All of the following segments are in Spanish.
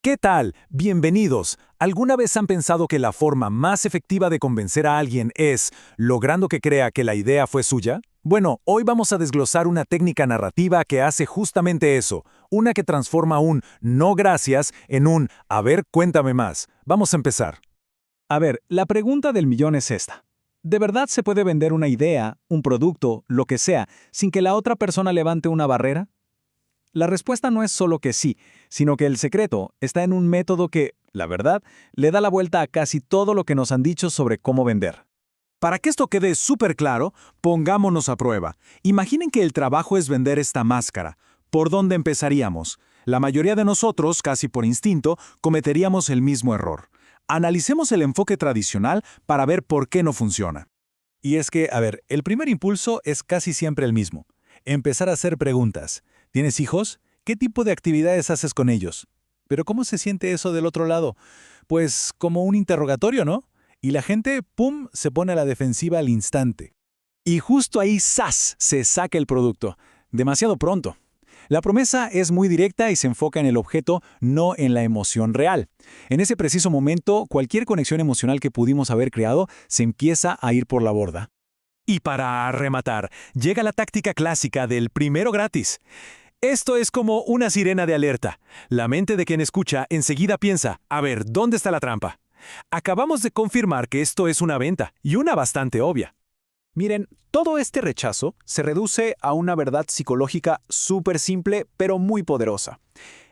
¿Qué tal? Bienvenidos. ¿Alguna vez han pensado que la forma más efectiva de convencer a alguien es logrando que crea que la idea fue suya? Bueno, hoy vamos a desglosar una técnica narrativa que hace justamente eso, una que transforma un no gracias en un a ver, cuéntame más. Vamos a empezar. A ver, la pregunta del millón es esta. ¿De verdad se puede vender una idea, un producto, lo que sea, sin que la otra persona levante una barrera? La respuesta no es solo que sí, sino que el secreto está en un método que, la verdad, le da la vuelta a casi todo lo que nos han dicho sobre cómo vender. Para que esto quede súper claro, pongámonos a prueba. Imaginen que el trabajo es vender esta máscara. ¿Por dónde empezaríamos? La mayoría de nosotros, casi por instinto, cometeríamos el mismo error. Analicemos el enfoque tradicional para ver por qué no funciona. Y es que, el primer impulso es casi siempre el mismo. Empezar a hacer preguntas. ¿Tienes hijos? ¿Qué tipo de actividades haces con ellos? Pero ¿cómo se siente eso del otro lado? Pues como un interrogatorio, ¿no? Y la gente, ¡pum!, se pone a la defensiva al instante. Y justo ahí, ¡zas!, se saca el producto. Demasiado pronto. La promesa es muy directa y se enfoca en el objeto, no en la emoción real. En ese preciso momento, cualquier conexión emocional que pudimos haber creado se empieza a ir por la borda. Y para rematar, llega la táctica clásica del primero gratis. Esto es como una sirena de alerta. La mente de quien escucha enseguida piensa, a ver, ¿dónde está la trampa? Acabamos de confirmar que esto es una venta, y una bastante obvia. Miren, todo este rechazo se reduce a una verdad psicológica súper simple, pero muy poderosa.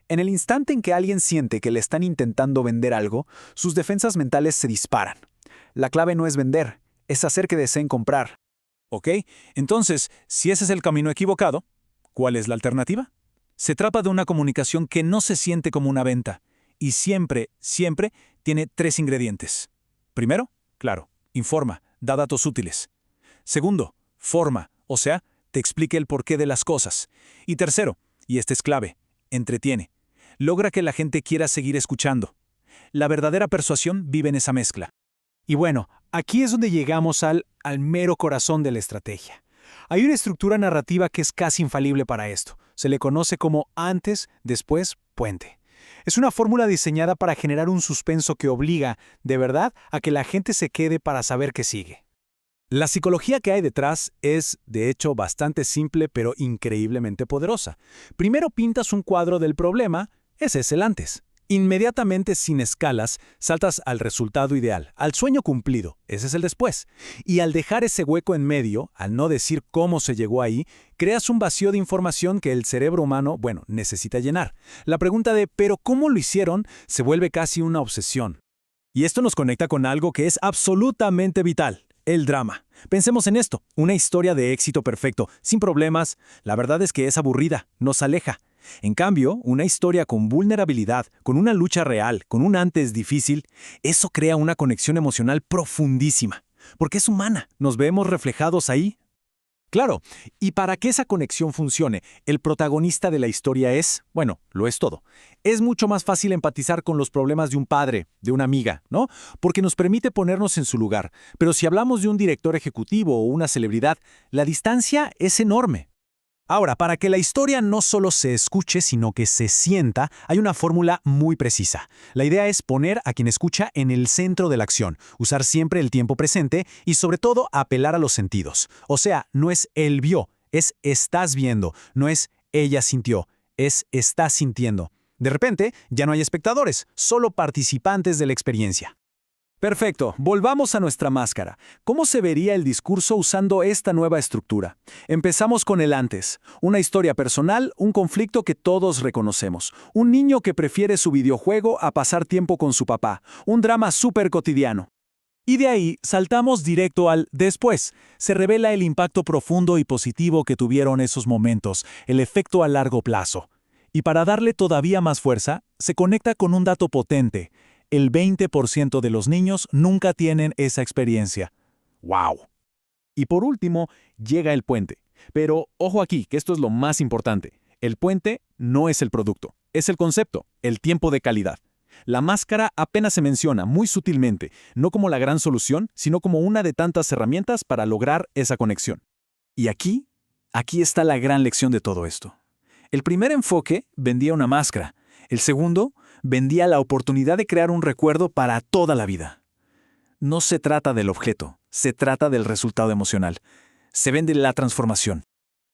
En el instante en que alguien siente que le están intentando vender algo, sus defensas mentales se disparan. La clave no es vender, es hacer que deseen comprar. ¿Ok? Entonces, si ese es el camino equivocado, ¿cuál es la alternativa? Se trata de una comunicación que no se siente como una venta, y siempre, siempre tiene tres ingredientes. Primero, claro, informa, da datos útiles. Segundo, forma, o sea, te explique el porqué de las cosas. Y tercero, y este es clave, entretiene. Logra que la gente quiera seguir escuchando. La verdadera persuasión vive en esa mezcla. Y bueno, aquí es donde llegamos al mero corazón de la estrategia. Hay una estructura narrativa que es casi infalible para esto. Se le conoce como antes, después, puente. Es una fórmula diseñada para generar un suspenso que obliga, de verdad, a que la gente se quede para saber qué sigue. La psicología que hay detrás es, de hecho, bastante simple pero increíblemente poderosa. Primero pintas un cuadro del problema, ese es el antes. Inmediatamente, sin escalas, saltas al resultado ideal, al sueño cumplido, ese es el después. Y al dejar ese hueco en medio, al no decir cómo se llegó ahí, creas un vacío de información que el cerebro humano, necesita llenar. La pregunta de ¿pero cómo lo hicieron?, se vuelve casi una obsesión. Y esto nos conecta con algo que es absolutamente vital. El drama. Pensemos en esto, una historia de éxito perfecto, sin problemas. La verdad es que es aburrida, nos aleja. En cambio, una historia con vulnerabilidad, con una lucha real, con un antes difícil, eso crea una conexión emocional profundísima. Porque es humana, nos vemos reflejados ahí. Claro, y para que esa conexión funcione, el protagonista de la historia es, lo es todo. Es mucho más fácil empatizar con los problemas de un padre, de una amiga, ¿no? Porque nos permite ponernos en su lugar. Pero si hablamos de un director ejecutivo o una celebridad, la distancia es enorme. Ahora, para que la historia no solo se escuche, sino que se sienta, hay una fórmula muy precisa. La idea es poner a quien escucha en el centro de la acción, usar siempre el tiempo presente y sobre todo apelar a los sentidos. O sea, no es él vio, es estás viendo, no es ella sintió, es estás sintiendo. De repente, ya no hay espectadores, solo participantes de la experiencia. Perfecto, volvamos a nuestra máscara. ¿Cómo se vería el discurso usando esta nueva estructura? Empezamos con el antes. Una historia personal, un conflicto que todos reconocemos. Un niño que prefiere su videojuego a pasar tiempo con su papá. Un drama súper cotidiano. Y de ahí saltamos directo al después. Se revela el impacto profundo y positivo que tuvieron esos momentos, el efecto a largo plazo. Y para darle todavía más fuerza, se conecta con un dato potente. El 20% de los niños nunca tienen esa experiencia. ¡Wow! Y por último, llega el puente. Pero ojo aquí, que esto es lo más importante. El puente no es el producto, es el concepto, el tiempo de calidad. La máscara apenas se menciona muy sutilmente, no como la gran solución, sino como una de tantas herramientas para lograr esa conexión. Y aquí está la gran lección de todo esto. El primer enfoque vendía una máscara. El segundo vendía la oportunidad de crear un recuerdo para toda la vida. No se trata del objeto, se trata del resultado emocional. Se vende la transformación.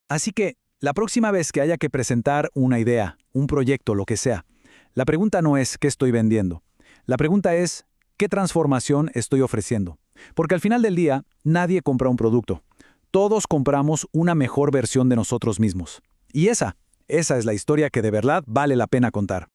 Así que, la próxima vez que haya que presentar una idea, un proyecto, lo que sea, la pregunta no es ¿qué estoy vendiendo? La pregunta es ¿qué transformación estoy ofreciendo? Porque al final del día, nadie compra un producto. Todos compramos una mejor versión de nosotros mismos. Y esa es la historia que de verdad vale la pena contar.